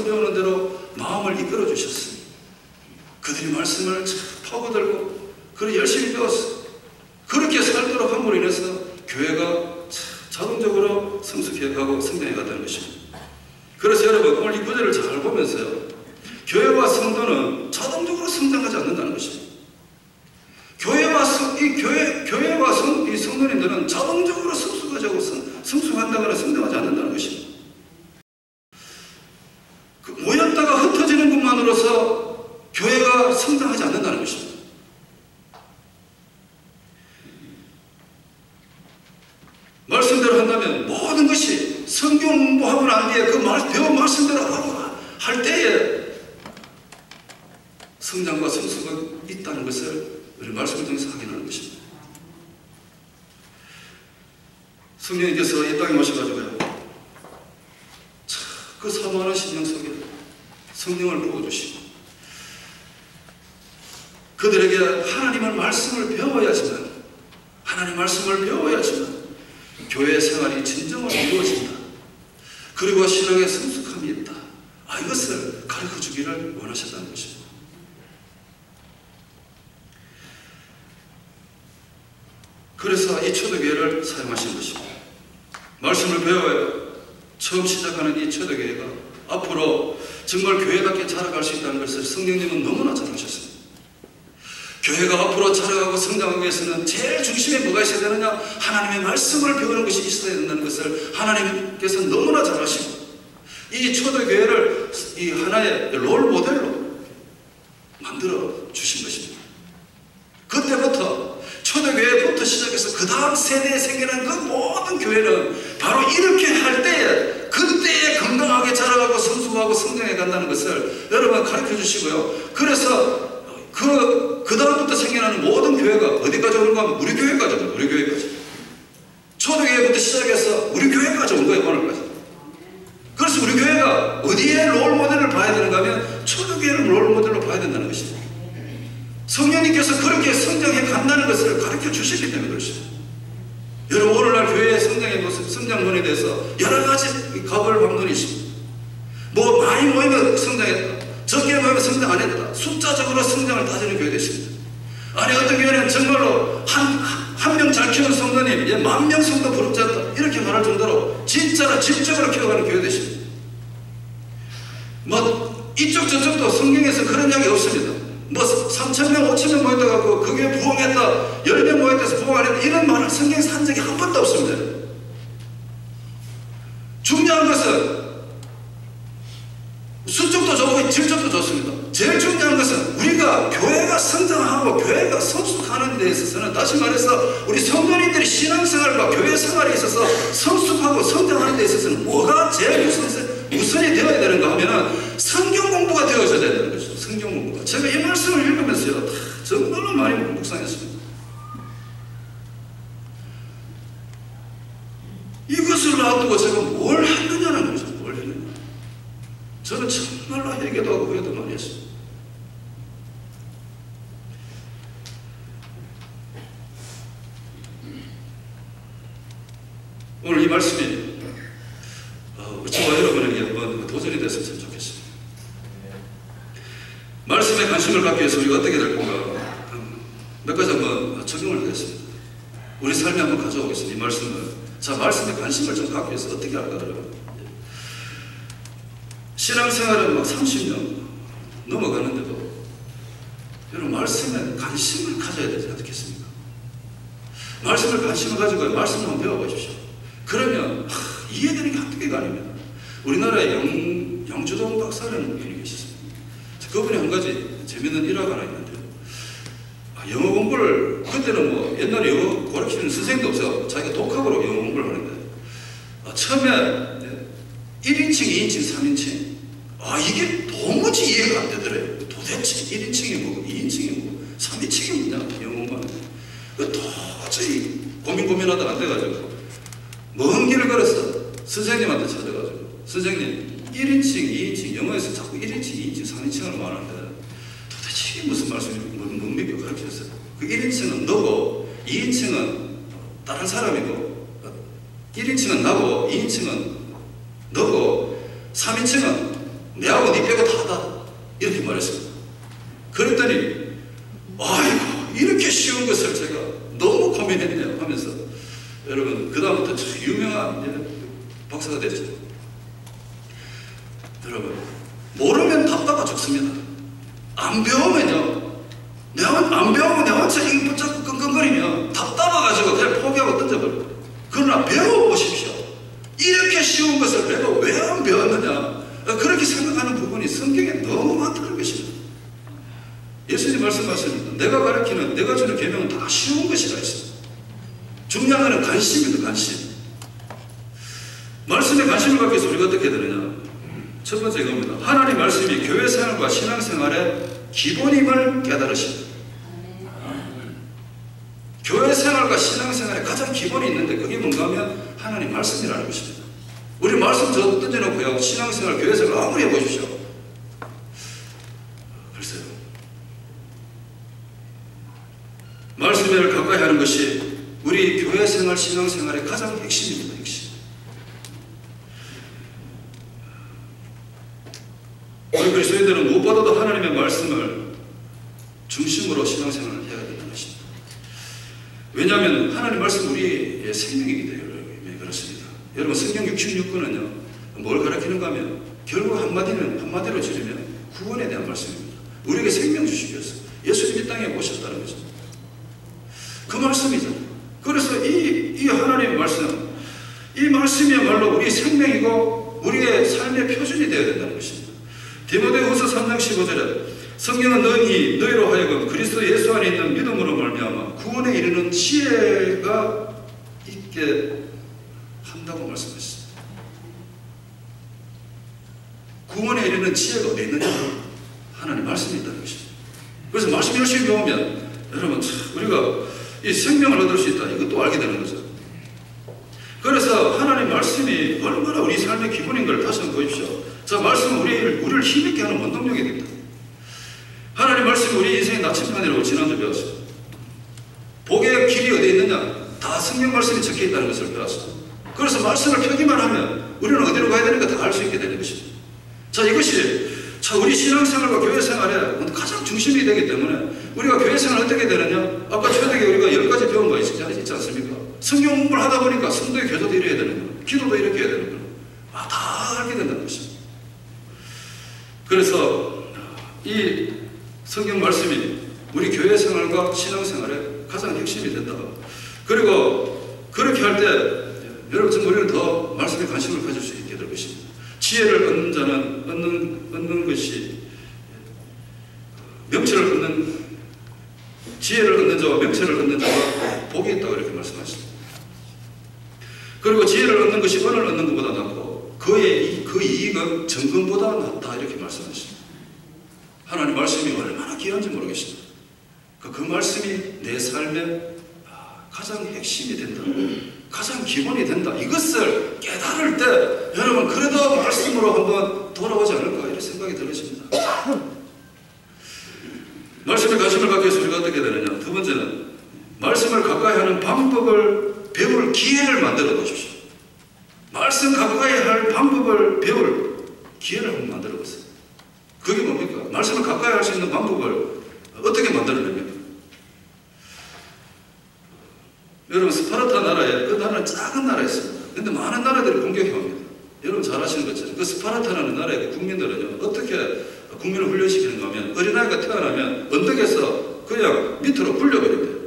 S1: 배우는 대로 마음을 이끌어 주셨습니다. 그들이 말씀을 파고들고 그를 열심히 배웠어요. 그렇게 살도록 함으로 인해서 교회가 자동적으로 성숙해가고 성장해갔다는 것입니다. 그래서 여러분, 오늘 이 구절을 잘 보면서요, 교회와 성도는 자동적으로 성장하지 않는다는 것입니다. 이 성도님들은 자동적으로 성숙한다거나 성장하지 않는다는 것입니다. 모였다가 흩어지는 것만으로서 교회가 성장하지 않는다는 것입니다. 말씀대로 한다면 모든 것이 성경 공부하고 난 뒤에 그 배운 말씀대로 하고 할 때에 성장과 성숙은 있다는 것을 우리 말씀을 통해서 확인하는 것입니다. 성령님께서 이 땅에 오셔가지고요, 그 사모하는 심령 속에 성령을 부어주시고, 그들에게 하나님의 말씀을 배워야지만 하나님 말씀을 배워야지만 교회 생활이 진정으로 이루어진다. 그리고 신앙에 성숙함이 있다. 이것을 가르쳐 주기를 원하셨다는 것입니다. 그래서 이 초대교회를 사용하신 것입니다. 말씀을 배워야 처음 시작하는 이 초대교회가 앞으로 정말 교회답게 자라갈 수 있다는 것을 성령님은 너무나 잘 아셨습니다. 교회가 앞으로 자라가고 성장하기 위해서는 제일 중심에 뭐가 있어야 되느냐? 하나님의 말씀을 배우는 것이 있어야 된다는 것을 하나님께서 너무나 잘 아시고 이 초대교회를 이 하나의 롤 모델로 만들어 주신 것입니다. 그때부터 초대교회부터 시작해서 그 다음 세대에 생겨난 그 모든 교회는 바로 이렇게 할 때에 그때에 건강하게 자라가고 성숙하고 성장해 간다는 것을 여러분 가르쳐 주시고요. 그래서 그 다음부터 생겨나는 모든 교회가 어디까지 오는가 하면 우리 교회까지 옵니다. 우리 교회까지. 초대교회부터 시작해서 우리 교회까지 온 거예요. 오늘까지. 그래서 우리 교회가 어디에 롤 모델을 봐야 되는가 하면 초대교회를 롤 모델로 봐야 된다는 것입니다. 성령님께서 그렇게 성장해 간다는 것을 가르쳐 주시기 때문에 그렇습니다. 여러분 오늘날 교회의 성장의 모습, 성장론에 대해서 여러 가지 가불방론이 있습니다. 뭐 많이 모이면 성장했다. 적게 모이면 성장 안 했다. 숫자적으로 성장을 따지는 교회도 있습니다. 아니 어떤 교회는 정말로 한 명 잘 키우는 성도님 10,000명 성도 부럽지 않다. 이렇게 말할 정도로 진짜로 질적으로 키워가는 교회도 있습니다. 뭐 이쪽 저쪽도 성경에서 그런 이야기 없습니다. 뭐 3,000명, 5,000명 모였다가 그 교회 부흥했다, 10명 모였다서 부흥 안 했다, 이런 말을 성경에서 한 적이 한 번도 없습니다. 중요한 것은 수적도 좋고 질적도 좋습니다. 제일 중요한 것은 우리가 교회가 성장하고 교회가 성숙하는 데 있어서는 다시 말해서 우리 성도님들이 신앙생활과 교회 생활에 있어서 성숙하고 성장하는 데 있어서는 뭐가 제일 우선이 되어야 되는가 하면은 성경 공부가 되어져야 된다는 거죠. 성경 공부가. 제가 이 말씀을 읽으면서요, 정말로 많이 묵상했습니다. 이것을 놔두고 제가 뭘 했느냐는 거죠. 뭘 했느냐. 저는 정말로 회개도 하고 후회도 많이 했습니다. 오늘 이 말씀이 저와 여러분에게 한번 도전이 됐으면 참 좋겠습니다. 말씀에 관심을 갖기 위해서 우리가 어떻게 될 건가 몇 가지 한번 적용을 하겠습니다. 우리 삶에 한번 가져오겠습니다. 이 말씀을. 자, 말씀에 관심을 좀 갖기 위해서 어떻게 할까 그러면 신앙생활은 막 30년 넘어가는데도 여러분 말씀에 관심을 가져야 되지 않겠습니까? 말씀을 관심을 가지고 말씀을 한번 배워보십시오. 그러면 이해되는 게 한두 개가 아닙니다. 우리나라에 영주동 박사라는 분이 계셨습니다. 그분이 한 가지 재밌는 일화가 하나 있는데요. 영어 공부를 그때는 뭐 옛날에 영어 가르치는 선생님도 없어요. 자기가 독학으로 영어 공부를 하는데 처음에 1인칭, 2인칭, 3인칭 이게 도무지 이해가 안 되더래요. 도대체 1인칭이 뭐고 2인칭이 뭐고 3인칭이 뭐냐 영어 공부하는데 도저히 고민하다가 안 돼가지고 먼 길을 걸어서 선생님한테 찾아가지고 선생님 1인칭, 2인칭 영어에서 자꾸 1인칭, 2인칭, 3인칭을 말하는데 도대체 이게 무슨 말씀입니까? 뭡니까? 가르쳐줬어요. 그 1인칭은 너고 2인칭은 다른 사람이고 1인칭은 나고 2인칭은 너고 3인칭은 내하고 니 빼고 다다 이렇게 말했습니다. 그랬더니 아이고 이렇게 쉬운 것을 제가 너무 고민했네요 하면서 여러분 그 다음부터 유명한 박사가 됐죠. 여러분 모르면 답답하 죽습니다. 안 배우면요 안 배우면 내 혼자 이거 붙잡고 끙끙거리면 답답해가지고 그냥 포기하고 던져버려요. 그러나 배워보십시오. 이렇게 쉬운 것을 내가 왜 안 배웠느냐 그렇게 생각하는 부분이 성경에 너무 많다는 것입니다. 예수님 말씀하십니다. 내가 가르치는 내가 주는 계명은 다 쉬운 것이라 했습니다. 중요한 것은 관심입니다. 관심. 말씀에 관심을 갖기 위해서 우리가 어떻게 되느냐. 첫 번째 이겁니다. 하나님 말씀이 교회 생활과 신앙생활의 기본임을 깨달으십니다. 교회 생활과 신앙생활에 가장 기본이 있는데 그게 뭔가 하면 하나님 말씀이라는 것입니다. 우리 말씀 저 던져놓고요 신앙생활, 교회생활 아무리 해보십시오. 글쎄요. 말씀을 가까이 하는 것이 우리 교회 생활, 신앙 생활의 가장 핵심입니다. 핵심. 우리 그리스도인들은 무엇보다도 하나님의 말씀을 중심으로 신앙 생활을 해야 된다는 것입니다. 왜냐하면 하나님 말씀 우리의 생명이기 때문에 그렇습니다. 여러분 성경 66권은요 뭘 가르치는가 하면 결국 한마디로 지르면 구원에 대한 말씀입니다. 우리에게 생명 주시기 위해서 예수님이 땅에 오셨다는 거죠. 그 말씀이죠. 그래서 이 하나님의 말씀, 이 말씀이야말로 우리 생명이고 우리의 삶의 표준이 되어야 된다는 것입니다. 디모데후서 3장 15절에 성경은 너희로 하여금 그리스도 예수 안에 있는 믿음으로 말미암아 구원에 이르는 지혜가 있게 한다고 말씀하셨습니다. 구원에 이르는 지혜가 어디 있느냐? 하나님 말씀이 있다는 것입니다. 그래서 말씀 열심히 배우면 여러분 우리가 이 생명을 얻을 수 있다. 이것도 알게 되는 거죠. 그래서 하나님 말씀이 얼마나 우리 삶의 기본인 걸 다시 한번 보십시오. 자, 말씀은 우리를 힘있게 하는 원동력이 됩니다. 하나님 말씀이 우리 인생의 나침반이라고 지난주 배웠어요. 복의 길이 어디에 있느냐? 다 성경 말씀이 적혀 있다는 것을 배웠어요. 그래서 말씀을 펴기만 하면 우리는 어디로 가야 되는가 다 알 수 있게 되는 것입니다. 자, 이것이 우리 신앙생활과 교회생활의 가장 중심이 되기 때문에 우리가 교회생활 어떻게 되느냐? 아까 초대에 우리가 10가지 배운 거 있지 않습니까? 성경 공부를 하다 보니까 성도의 교도도 이래야 되는 거예요. 기도도 이렇게 해야 되는 거예요. 다 알게 된다는 것입니다. 그래서 이 성경 말씀이 우리 교회생활과 신앙생활의 가장 핵심이 된다. 그리고 그렇게 할 때 여러분 우리는 더 말씀에 관심을 가질 수 있게 될 것입니다. 지혜를 얻는 자는 얻는 것이 지혜를 얻는 자와 명철을 얻는 자가 복이 있다고 이렇게 말씀하셨습니다. 그리고 지혜를 얻는 것이 은을 얻는 것보다 낫고 그 이익은 정금보다 낫다 이렇게 말씀하십니다. 하나님 말씀이 얼마나 귀한지 모르겠습니다. 그 말씀이 내 삶의 가장 핵심이 된다. 가장 기본이 된다. 이것을 깨달을 때 여러분 그래도 말씀으로 한번 돌아오지 않을까 이런 생각이 들으십니다. 말씀에 관심을 갖기 위해서 우리가 어떻게 되느냐. 두 번째는 말씀을 가까이 하는 방법을 배울 기회를 만들어 보십시오. 말씀 가까이 할 방법을 배울 기회를 한번 만들어 보세요. 그게 뭡니까? 말씀을 가까이 할 수 있는 방법을 어떻게 만들어냅니까? 여러분 스파르타 나라에 그 나라는 작은 나라였습니다. 그런데 많은 나라들이 공격해옵니다. 여러분 잘 아시는 것처럼 그 스파르타라는 나라의 국민들은요 어떻게 국민을 훈련시키는가 하면 어린아이가 태어나면 언덕에서 그냥 밑으로 굴려버립니다.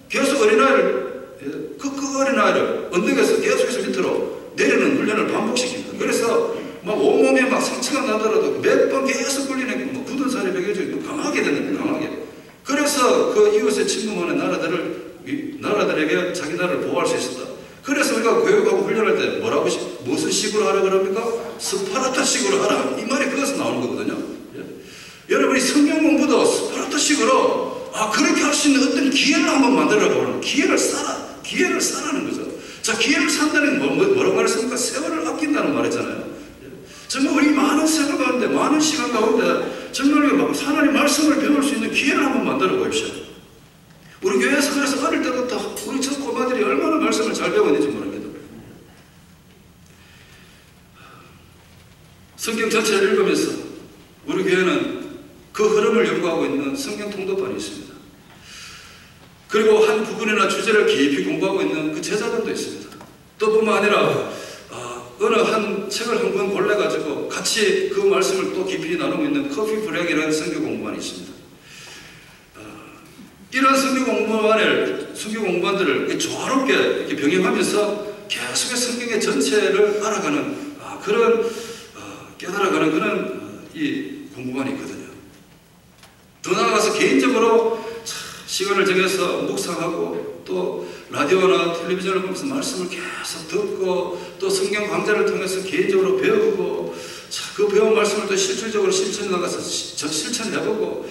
S1: 계속 어린아이를 그 어린아이를 언덕에서 계속해서 밑으로 내리는 훈련을 반복시킵니다. 그래서 막 온몸에 막 상처가 나더라도 몇 번 계속 굴리는 게 뭐 굳은 살이 베겨지고 강하게 되는 거예요. 강하게. 그래서 그 이웃에 침범하는 나라들에게 자기 나라를 보호할 수 있었다. 그래서 우리가 교육하고 훈련할 때 무슨 식으로 하라 그럽니까? 스파르타식으로 하라. 이 말이 거기서 나오는 거거든요. 예. 여러분이 성경 공부도 스파르타식으로 그렇게 할 수 있는 어떤 기회를 한번 만들어보는 기회를 쌓라는 거죠. 자, 기회를 산다는 게 뭐라고 말했습니까? 세월을 아낀다는 말이잖아요. 예. 정말 우리 많은 세월 가운데 많은 시간 가운데 정말 하나님 말씀을 배울 수 있는 기회를 한번 만들어 보십시오. 우리 교회 생활에서 어릴 때부터 우리 저 꼬마들이 얼마나 말씀을 잘 배웠는지 모릅니다. 성경 전체를 읽으면서 우리 교회는 그 흐름을 연구하고 있는 성경 통독반이 있습니다. 그리고 한 부분이나 주제를 깊이 공부하고 있는 그 제자들도 있습니다. 또 뿐만 아니라 어느 한 책을 한 권 골라가지고 같이 그 말씀을 또 깊이 나누고 있는 커피 브레이크라는 성경 공부반이 있습니다. 이런 성경 공부반들을 조화롭게 이렇게 병행하면서 계속해서 성경의 전체를 알아가는 깨달아가는 그런 이 공부반이 있거든요. 더 나아가서 개인적으로 시간을 정해서 묵상하고 또 라디오나 텔레비전을 보면서 말씀을 계속 듣고 또 성경 강좌를 통해서 개인적으로 배우고 그 배운 말씀을 또 실질적으로 실천해 나가서 실천해보고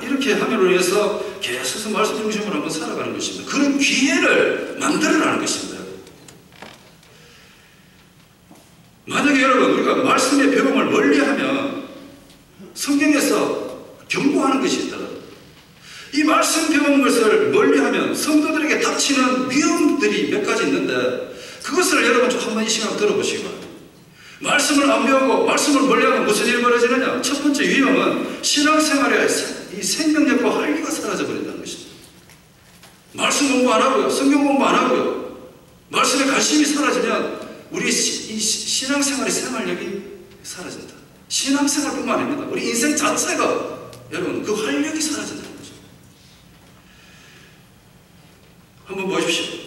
S1: 이렇게 함으로 인해서 계속해서 말씀 중심으로 한번 살아가는 것입니다. 그런 기회를 만들어라는 것입니다. 만약에 여러분 우리가 말씀의 배움을 멀리하면 성경에서 경고하는 것이 있더라도 이 말씀 배운 것을 멀리하면 성도들에게 닥치는 위험들이 몇 가지 있는데 그것을 여러분 좀 한번 이 시간 들어보시기 바랍니다. 말씀을 안 배우고 말씀을 멀리하면 무슨 일이 벌어지느냐? 첫 번째 위험은 신앙생활의 이 생명력과 활기가 사라져버린다는 것입니다. 말씀 공부 안 하고요. 성경 공부 안 하고요. 말씀에 관심이 사라지면 우리 이 신앙생활의 생활력이 사라진다. 신앙생활뿐만 아닙니다. 우리 인생 자체가 여러분 그 활력이 사라진다는 거죠. 한번 보십시오.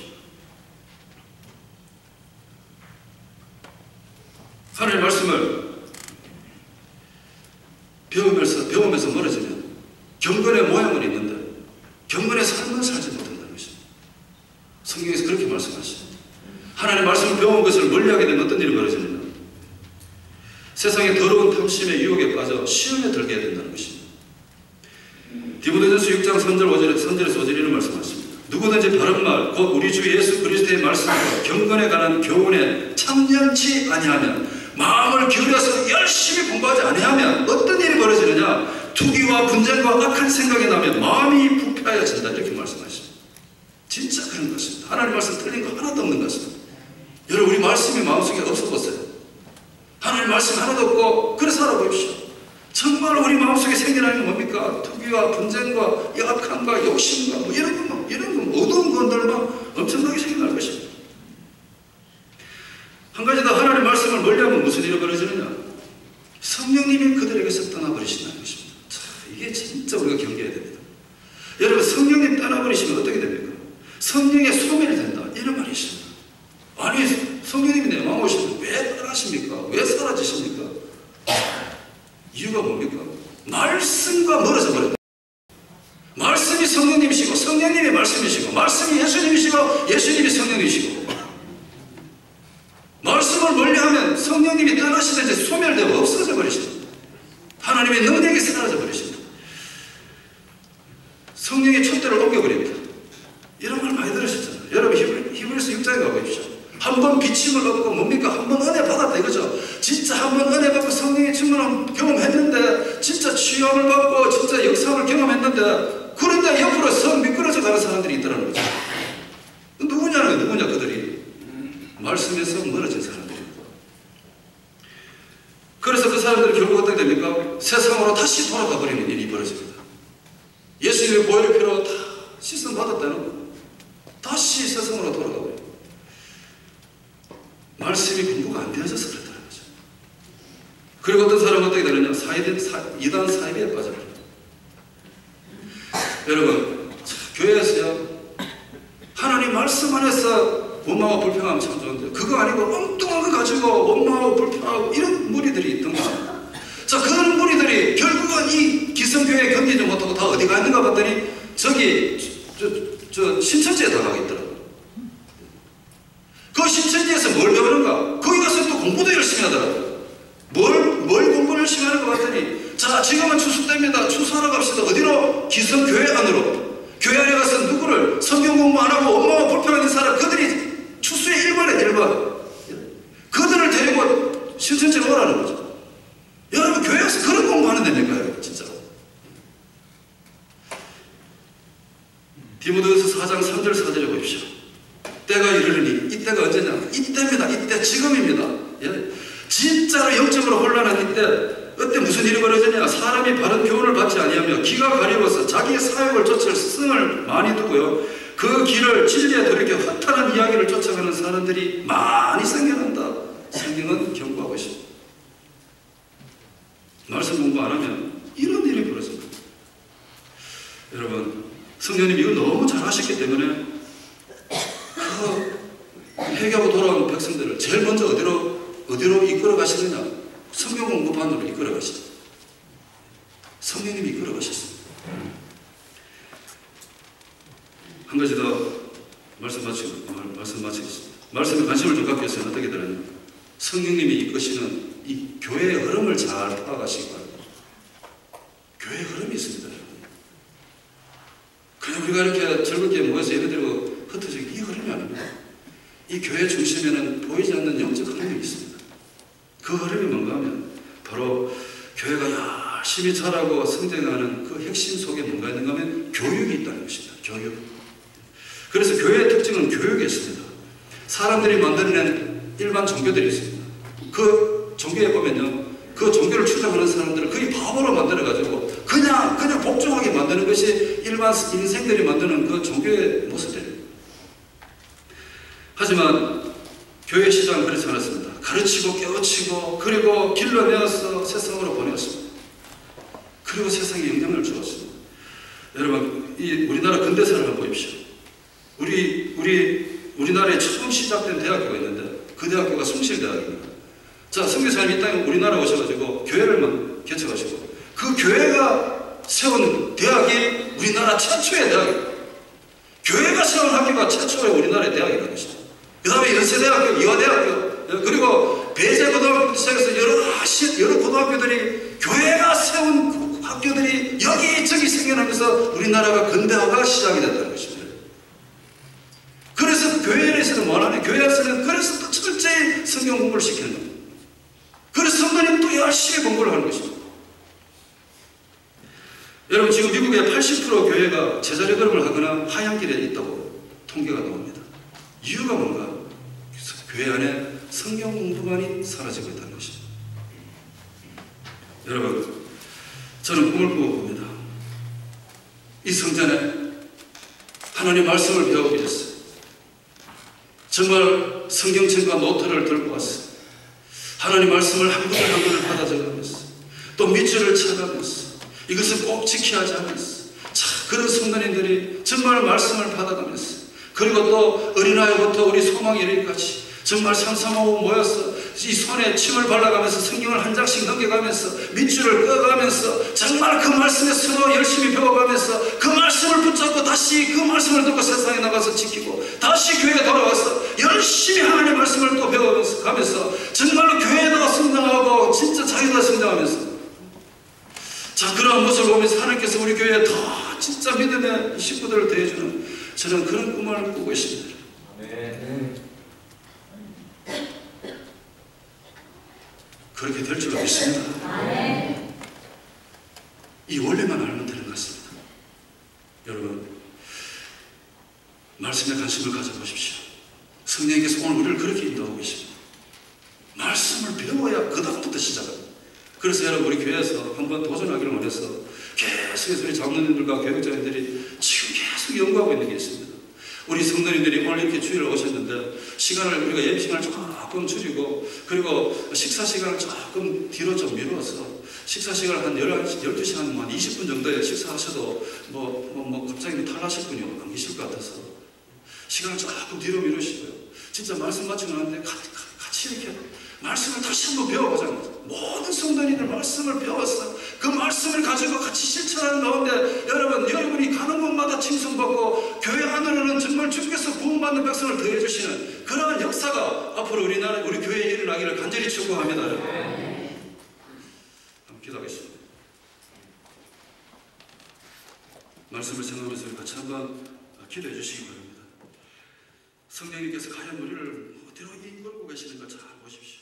S1: 하나님의 말씀을 배우면서 멀어지면 경건의 모양은 있는데 경건의 삶은 살지 못한다는 것입니다. 성경에서 그렇게 말씀하시죠. 하나님의 말씀을 배운 것을 멀리하게 되면 어떤 일이 벌어지느냐? 세상의 더러운 탐심의 유혹에 빠져 시험에 들게 된다는 것입니다. 디모데전서 6장 3절에서 5절 이런 말씀하십니다. 누구든지 바른 말, 곧 우리 주 예수 그리스도의 말씀과 경건에 관한 교훈에 참념치 아니하면, 마음을 기울여서 열심히 공부하지 아니하면 어떤 일이 벌어지느냐? 투기와 분쟁과 악한 생각이 나면 마음이 부패하여진다. 이렇게 말씀하십니다. 진짜 그런 것입니다. 하나님 말씀 틀린 거 하나도 없는 것입니다. 여러분, 우리 말씀이 마음속에 없어보세요. 하나님 말씀 하나도 없고 그래서 살아보십시오. 정말 우리 마음속에 생겨나는 게 뭡니까? 투기와 분쟁과 악함과 욕심과 뭐 이런 거 어두운 것들만 엄청나게 생겨날 것입니다. 한 가지 더, 하나님 말씀을 멀리하면 무슨 일이 벌어지느냐? 성령님이 그들에게서 떠나버리신다는 것입니다. 자, 이게 진짜 우리가 경계해야 됩니다. 여러분, 성령님 떠나버리시면 어떻게 됩니까? 성령의 소멸이 된다, 이런 말이 있습니다. 아니, 성령님이 내 마음 오시면 왜 떠나십니까? 왜 사라지십니까? 이유가 뭡니까? 말씀과 멀어져 버렸다. 말씀이 성령님이시고 성령님이 말씀이시고 말씀이 예수님이시고 예수님이 성령이시고, 말씀을 멀리하면 성령님이 떠나시든지 소멸되고 없어져 버리십니다. 하나님의 능력이 사라져 버리십니다. 성령의 촛대를 옮겨버립니다. 이런 말 많이 들으셨잖아요. 여러분, 히브리서 6장에 가보십시오. 한 번 비침을 얻고 뭡니까? 한 번 은혜 받았다 이거죠. 진짜 한 번 은혜 받고 성령의 충만함 경험했는데, 진짜 치유함을 받고 진짜 역사함을 경험했는데, 그런데 옆으로 성 미끄러져 가는 사람들이 있더라는 거죠. 누구냐 그들이? 말씀에서 멀어진 사람들입니다. 그래서 그 사람들은 결국 어떻게 됩니까? 세상으로 다시 돌아가 버리는 일이 벌어집니다. 예수님의 보혈의 피로 다 씻음 받았다는 다시 세상으로 돌아가 버립니다. 말씀이 공부가 안 되어져서 그렇다는 거죠. 그리고 어떤 사람은 어떻게 되느냐? 이단 사이비에 빠져버립니다. 여러분, 교회에서요, 하나님 말씀 안에서 원망하고 불평하면 참 좋은데, 그거 아니고 엉뚱한 거 가지고 원망하고 불평하고 이런 무리들이 있던 것입니다. 자, 그런 무리들이 결국은 이 기성교회에 견디지 못하고 다 어디 가 있는가 봤더니 저기 신천지에 다 가고 있더라고요. 그 신천지에서 뭘 배우는가? 거기 가서 또 공부도 열심히 하더라고요. 뭘 공부를 열심히 하는 것 같더니, 자, 지금은 추수 때입니다. 추수하러 갑시다. 어디로? 기성교회 안으로. 교회 안에 가서 누구를 성경 공부 안 하고 원망하고 불평하는 사람, 그들이 추수의 1번에 1번. 그들을 데리고 신천지로 오라는 거죠. 여러분, 교회에서 그런 공부하는 데니까요, 진짜. 디모데후서 4장 3절 4절에 보십시오. 때가 이르르니, 이때가 언제냐? 이때입니다. 이때, 지금입니다. 예? 진짜로 영적으로 혼란한 이때, 그때 무슨 일이 벌어지냐? 사람이 바른 교훈을 받지 아니하며 기가 가리워서 자기의 사욕을 쫓을 승을 많이 두고요, 그 길을 진리에 돌이켜 허탄한 이야기를 쫓아가는 사람들이 많이 생겨난다. 성경은 경고하고 있습니다. 말씀 공부 안 하면 이런 일이 벌어집니다. 여러분, 성령님 이거 너무 잘 하셨기 때문에 회개하고 돌아온 백성들을 제일 먼저 어디로 이끌어 가시느냐? 성경 공부반으로 이끌어 가시죠. 성령님이 이끌어 가셨습니다. 한 가지 더 말씀 마치겠습니다. 말씀에 관심을 좀 갖기 위해서는 어떻게 되느냐? 성령님이 이끄시는 이 교회의 흐름을 잘 파악하시기 바랍니다. 교회의 흐름이 있습니다, 여러분. 그냥 우리가 이렇게 즐겁게 모여서 예배 드리고 흩어지기, 이 흐름이 아닙니다. 이 교회 중심에는 보이지 않는 영적 흐름이 있습니다. 그 흐름이 뭔가 하면 바로 교회가 열심히 자라고 성장하는 그 핵심 속에 뭔가 있는가 하면 교육이 있다는 것입니다. 교육. 그래서 교회의 특징은 교육이 있습니다. 사람들이 만들어낸 일반 종교들이 있습니다. 그 종교에 보면요, 그 종교를 추종하는 사람들을 거의 바보로 만들어가지고 그냥 복종하게 만드는 것이 일반 인생들이 만드는 그 종교의 모습이에요. 하지만 교회 시장은 그렇지 않았습니다. 가르치고 깨우치고 그리고 길러내어서 세상으로 보내었습니다. 그리고 세상에 영향을 주었습니다. 여러분, 이 우리나라 근대사를 한번 보십시오. 우리나라에 처음 시작된 대학교가 있는데 그 대학교가 숭실대학입니다. 자, 성교사님이 이 땅에 우리나라에 오셔가지고 교회를 개척하시고 그 교회가 세운 대학이 우리나라 최초의 대학입니다. 교회가 세운 학교가 최초의 우리나라의 대학이라는 것이죠. 그 다음에 연세대학교, 이화대학교, 그리고 배재고등학교 시작해서 여러 고등학교들이 교회가 세운 학교들이 여기저기 생겨나면서 우리나라가 근대화가 시작이 됐다는 것입니다. 그래서 교회에서는 뭐하냐? 교회에서는 그래서 또 철저히 성경 공부를 시키는 겁니다. 그래서 성도님 또 열심히 공부를 하는 것입니다. 여러분, 지금 미국의 80% 교회가 제자리 걸음을 하거나 하향 길에 있다고 통계가 나옵니다. 이유가 뭔가? 교회 안에 성경 공부만이 사라지고 있다는 것입니다. 여러분, 저는 꿈을 꾸고 봅니다. 이 성전에 하나님 말씀을 배우기 위해서 정말 성경책과 노트를 들고 왔어요. 하나님 말씀을 한 구절 한 구절 받아 적으면서 또 밑줄을 쳐가면서 이것을 꼭 지켜야 하면서 그런 성도님들이 정말 말씀을 받아가면서 그리고 또 어린아이부터 우리 소망 이르기까지 정말 삼삼오오 모여서 이 손에 침을 발라가면서 성경을 한 장씩 넘겨가면서 밑줄을 꺼가면서 정말 그 말씀에 서로 열심히 배워가면서 그 말씀을 붙잡고 다시 그 말씀을 듣고 세상에 나가서 지키고 다시 교회에 돌아와서 열심히 하나님의 말씀을 또 배워가면서 가면서 정말로 교회에다가 성장하고 진짜 자기가 성장하면서 자, 그런 모습을 보면서 하나님께서 우리 교회에 더 진짜 믿음의 식구들을 대해주는 저는 그런 꿈을 꾸고 있습니다. 그렇게 될 줄 믿습니다. 이 원리만 알면 되는 것 같습니다. 여러분, 말씀에 관심을 가져보십시오. 성령께서 오늘 우리를 그렇게 인도하고 계십니다. 말씀을 배워야 그 다음부터 시작합니다. 그래서 여러분, 우리 교회에서 한번 도전하기를 원해서 계속해서 우리 장로님들과 교육자님들이 지금 계속 연구하고 있는 게 있습니다. 우리 성도님들이 오늘 이렇게 주일에 오셨는데 시간을 우리가 예배 시간을 조금 줄이고 그리고 식사 시간을 조금 뒤로 좀 미루어서 식사 시간을 한 12시간 한 20분 정도에 식사하셔도 갑자기 탈나실 분이 안 계실 것 같아서 시간을 조금 뒤로 미루시고요. 진짜 말씀 맞추고 나는데 같이 이렇게 말씀을 다시 한번 배워보자는 거죠. 모든 성도님들 말씀을 배워서 그 말씀을 가지고 같이 실천하는 가운데 여러분이 가는 곳마다 칭송받고 교회 안으로는 정말 주께서 구원받는 백성을 더해주시는 그러한 역사가 앞으로 우리 교회에 일어나기를 간절히 축복합니다. 한번 기도하겠습니다. 말씀을 생각하면서 같이 한번 기도해 주시기 바랍니다. 성령님께서 과연 우리를 어디로 이끌고 계시는가 잘 보십시오.